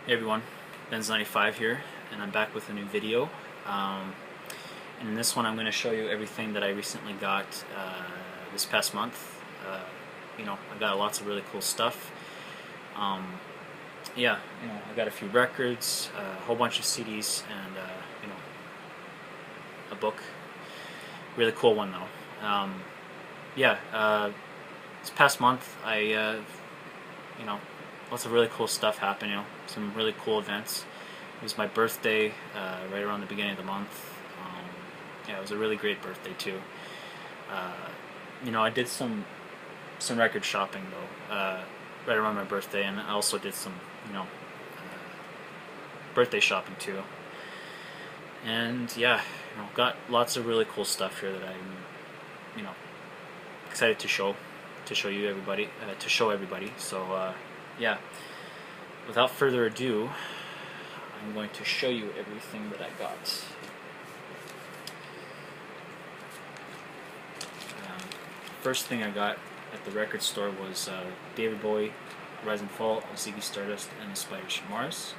Hey everyone, Benz95 here, and I'm back with a new video. And in this one I'm going to show you everything that I recently got this past month. I got lots of really cool stuff. I got a few records, a whole bunch of CDs, and a book. Really cool one though. This past month lots of really cool stuff happened, some really cool events. It was my birthday right around the beginning of the month. It was a really great birthday too. I did some record shopping though right around my birthday, and I also did some birthday shopping too. And got lots of really cool stuff here that I'm excited to show everybody. So without further ado, I'm going to show you everything that I got. First thing I got at the record store was David Bowie, Rise and Fall of Ziggy Stardust and the Spiders from Mars.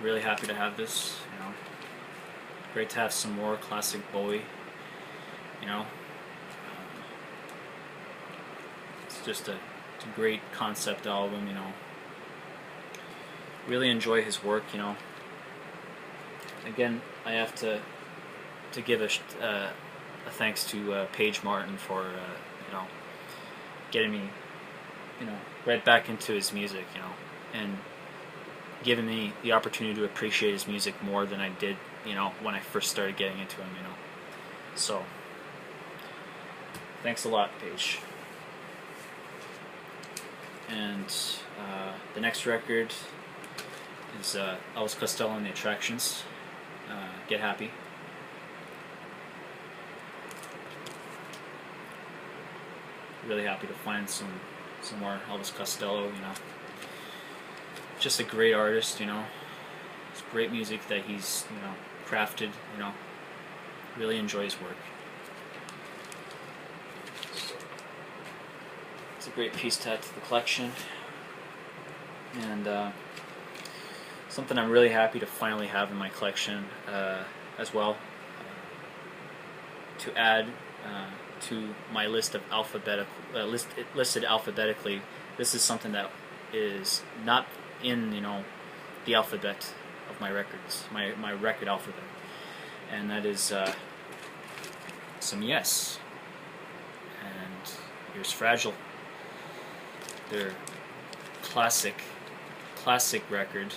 Really happy to have this. Great to have some more classic Bowie. It's just a great concept album. Really enjoy his work. Again, I have to give a thanks to Paige Martin for getting me right back into his music, and giving me the opportunity to appreciate his music more than I did when I first started getting into him. So thanks a lot, Paige. And the next record is Elvis Costello and the Attractions. Get Happy. Really happy to find some more Elvis Costello. Just a great artist. It's great music that he's crafted. Really enjoy his work. It's a great piece to add to the collection, and something I'm really happy to finally have in my collection as well. To add to my list of listed alphabetically. This is something that is not in the alphabet of my records, my record alphabet, and that is some Yes. And here's Fragile. Their classic record.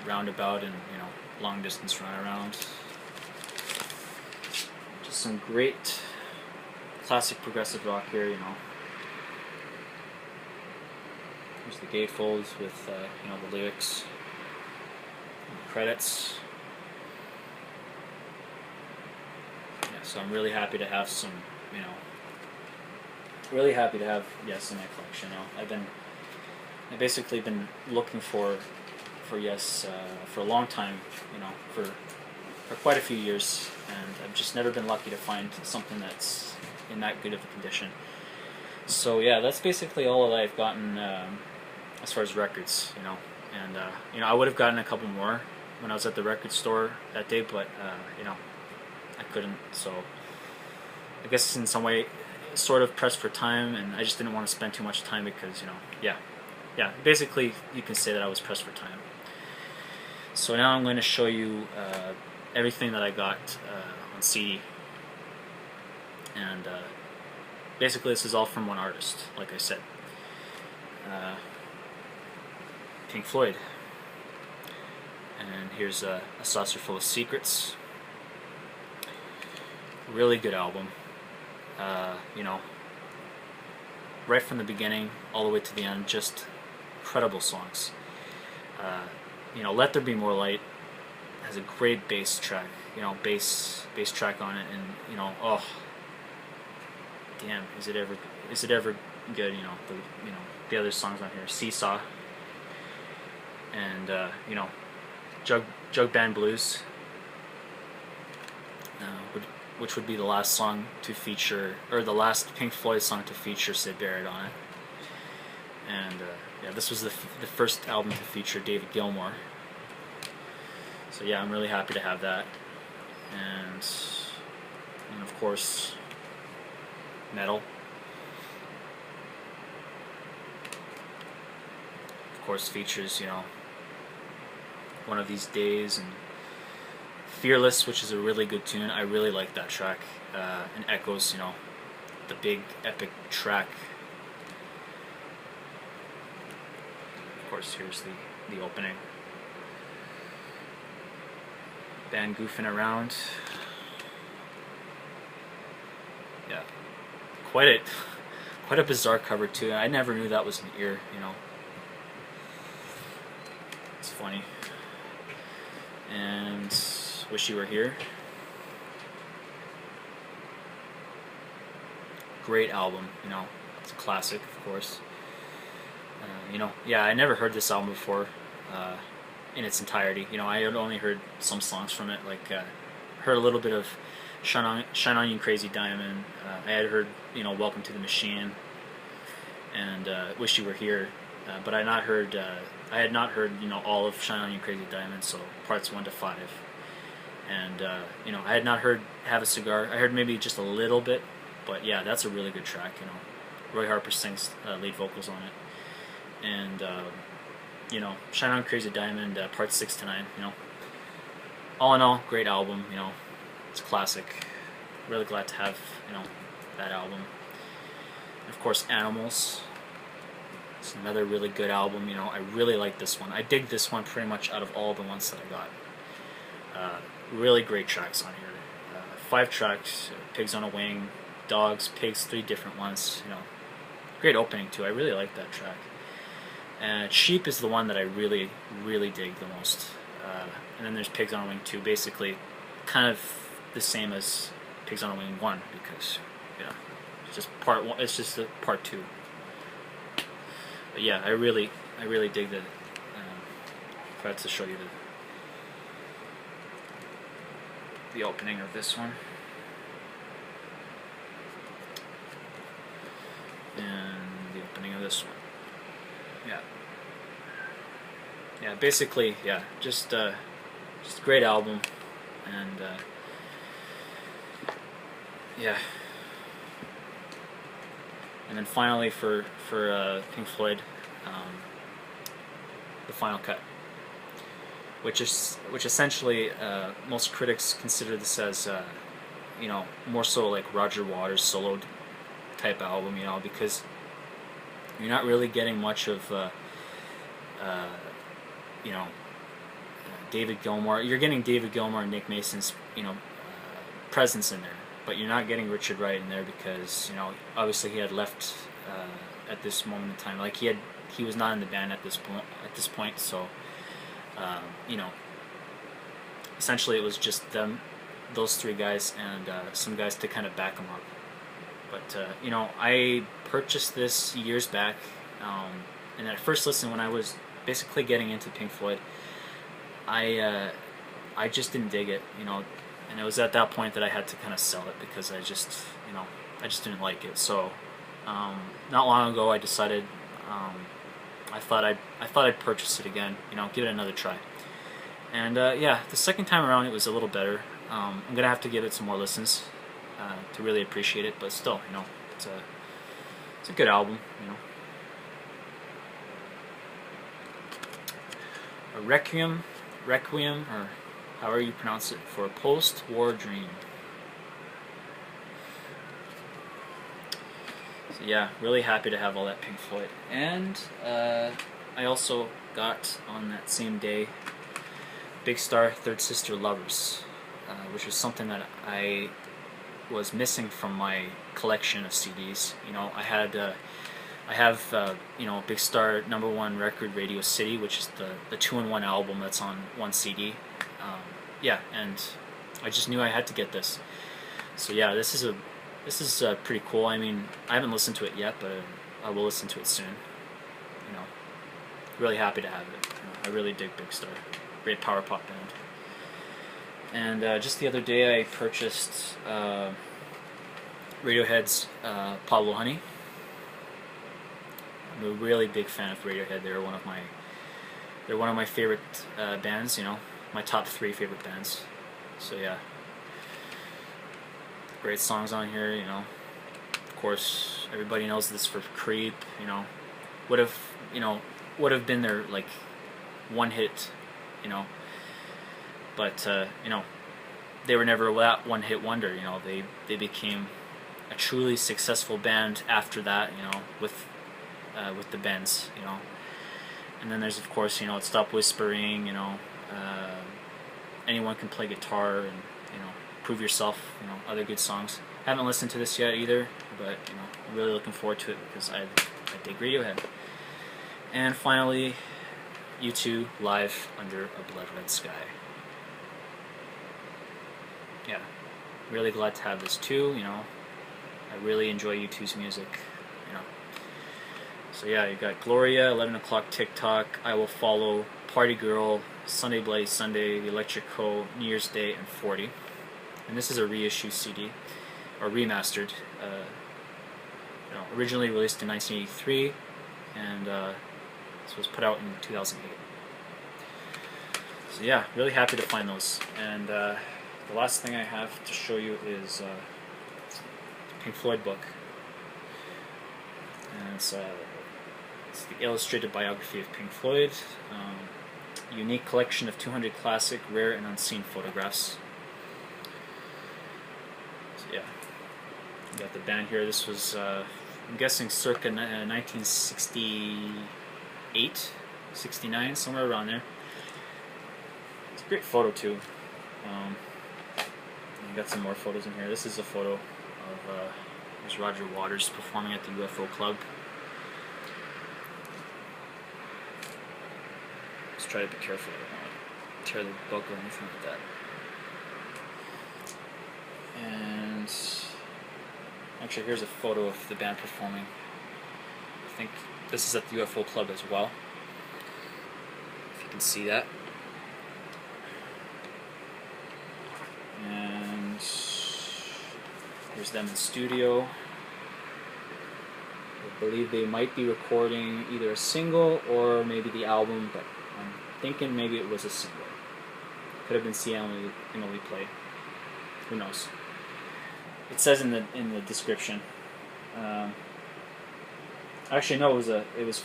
Roundabout and Long Distance Runaround. Just some great classic progressive rock here. Here's the gatefolds with the lyrics, and the credits. So I'm really happy to have some. Really happy to have Yes in my collection. I've basically been looking for Yes for a long time, for quite a few years, and I've just never been lucky to find something that's in that good of a condition. So that's basically all that I've gotten as far as records, and I would have gotten a couple more when I was at the record store that day, but I couldn't. So I guess in some way, sort of pressed for time, and I just didn't want to spend too much time because basically you can say that I was pressed for time. So now I'm going to show you everything that I got on CD, and basically this is all from one artist, like I said, Pink Floyd. And here's a Saucer Full of Secrets. Really good album. Right from the beginning all the way to the end, just incredible songs. Let There Be More Light has a great bass track, bass track on it, and oh, damn, is it ever good? The other songs on here, Seesaw, and Jug Band Blues. which would be the last song to feature, or the last Pink Floyd song to feature Syd Barrett on it. And yeah, this was the first album to feature David Gilmour. So yeah, I'm really happy to have that. And of course, metal. Of course, features, you know, One of These Days and Fearless, which is a really good tune. I really like that track. And Echoes, you know, the big epic track. Of course, here's the opening. Band goofing around. Yeah, quite a bizarre cover too. I never knew that was an ear, you know. It's funny. And Wish You Were Here. Great album, you know. It's a classic, of course. You know, yeah, I never heard this album before in its entirety. You know, I had only heard some songs from it, like heard a little bit of Shine On You Crazy Diamond. I had heard, you know, Welcome to the Machine and Wish You Were Here, but I had not heard, you know, all of Shine On You Crazy Diamond, so parts 1 to 5. And you know, I had not heard Have a Cigar. I heard maybe just a little bit, but yeah, that's a really good track. You know, Roy Harper sings lead vocals on it. And you know, Shine On Crazy Diamond, parts 6 to 9, you know, all in all, great album. You know, it's a classic. Really glad to have, you know, that album. And of course, Animals. It's another really good album. You know, I really like this one. I dig this one pretty much out of all the ones that I got. Really great tracks on here. 5 tracks: Pigs on a Wing, Dogs, Pigs, 3 different ones. You know, great opening too. I really like that track. And Sheep is the one that I really, really dig the most. And then there's Pigs on a Wing 2, basically kind of the same as Pigs on a Wing 1, because, yeah, it's just part 1, it's just the part 2. But yeah, I really dig the, if I had to show you the opening of this one. And the opening of this one. Yeah. Yeah, basically, yeah, just a great album, and yeah. And then finally for Pink Floyd, the Final Cut, which essentially most critics consider this as you know, more so like Roger Waters' solo type album, you know, because you're not really getting much of you know, David Gilmour. You're getting David Gilmour and Nick Mason's, you know, presence in there, but you're not getting Richard Wright in there because, you know, obviously he had left at this moment in time. Like he was not in the band at this point. So you know, essentially it was just those 3 guys and some guys to kind of back them up. But you know, I purchased this years back, and at first listen, when I was basically getting into Pink Floyd, I just didn't dig it, you know, and it was at that point that I had to kind of sell it because I just, you know, I just didn't like it. So not long ago, I decided I thought I'd purchase it again, you know, give it another try. And yeah, the second time around it was a little better. I'm gonna have to give it some more listens to really appreciate it, but still, you know, it's a good album, you know. A Requiem, or however you pronounce it, for a Post-War Dream. So yeah, really happy to have all that Pink Floyd. And I also got on that same day Big Star, Third Sister Lovers, which was something that I was missing from my collection of CDs. You know, I have you know, Big Star #1 record, Radio City, which is the 2-in-1 album that's on one CD. Yeah, and I just knew I had to get this. So yeah, this is pretty cool. I mean, I haven't listened to it yet, but I will listen to it soon. You know, really happy to have it. You know, I really dig Big Star. Great power pop band. And just the other day I purchased Radiohead's Pablo Honey. I'm a really big fan of Radiohead. They're one of my favorite bands. You know, my top 3 favorite bands. So yeah, great songs on here. You know, of course everybody knows this for Creep. You know, would have been their like one hit. You know, but you know, they were never that one hit wonder. You know, they became a truly successful band after that. You know, with the Bends. You know, and then there's of course, you know, Stop Whispering. You know, Anyone Can Play Guitar, and you know, Prove Yourself. You know, other good songs. Haven't listened to this yet either, but you know, I'm really looking forward to it because I dig Radiohead. And finally, U2 live Under a Blood Red Sky. Yeah, really glad to have this too. You know, I really enjoy U2's music. You know, so yeah, you got Gloria, 11 O'Clock TikTok, I Will Follow, Party Girl, Sunday Bloody Sunday, The Electric Co, New Year's Day, and 40. And this is a reissue CD, or remastered. You know, originally released in 1983, and this was put out in 2008. So yeah, really happy to find those. And the last thing I have to show you is the Pink Floyd book. And it's the illustrated biography of Pink Floyd. Unique collection of 200 classic, rare, and unseen photographs. So yeah, you got the band here. This was, I'm guessing, circa 1968, 69, somewhere around there. It's a great photo too. You got some more photos in here. This is a photo of there's Roger Waters performing at the UFO Club. Just try to be careful. I don't want to tear the book or anything like that. And actually, here's a photo of the band performing. I think this is at the UFO Club as well, if you can see that. And here's them in studio. I believe they might be recording either a single or maybe the album, but I'm thinking maybe it was a single. Could have been See Emily Play. Who knows? It says in the description. Actually, no. It was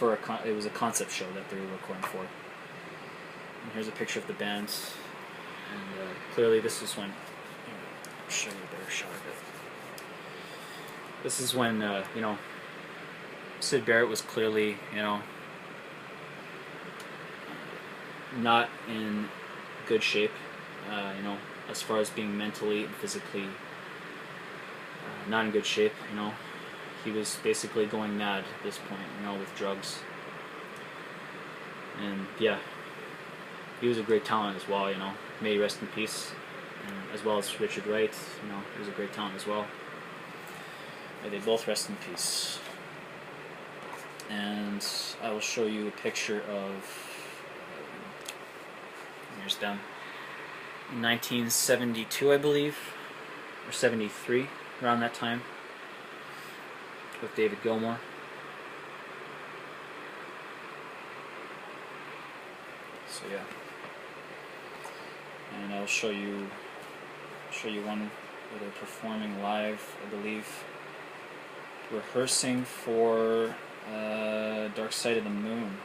a concept show that they were recording for. And here's a picture of the band. And clearly, this is when. I'll show you a better shot of it. This is when you know, Syd Barrett was clearly, you know, not in good shape. You know, as far as being mentally and physically not in good shape. You know, he was basically going mad at this point. You know, with drugs. And yeah, he was a great talent as well. You know, may he rest in peace. And as well as Richard Wright. You know, he was a great talent as well. May they both rest in peace. And I will show you a picture of. Here's them. 1972, I believe, or 73, around that time, with David Gilmour. So yeah, and I'll show you one where they're performing live, I believe, rehearsing for Dark Side of the Moon,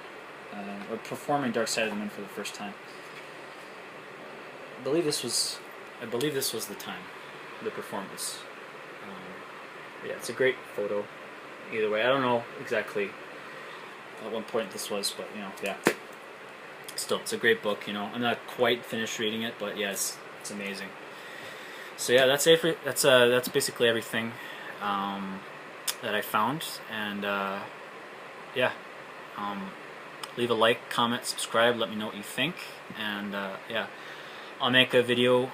or performing Dark Side of the Moon for the first time. I believe this was the time, the performance. Yeah, it's a great photo. Either way, I don't know exactly at what point this was, but you know, yeah. Still, it's a great book. You know, I'm not quite finished reading it, but yeah, it's amazing. So yeah, that's basically everything that I found, and yeah, leave a like, comment, subscribe, let me know what you think, and yeah, I'll make a video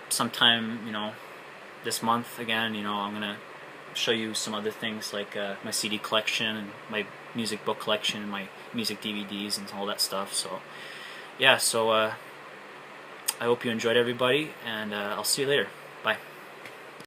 sometime, you know, this month again. You know, I'm gonna show you some other things like my CD collection and my music book collection and my music DVDs and all that stuff. So yeah, so I hope you enjoyed, everybody, and I'll see you later. Bye.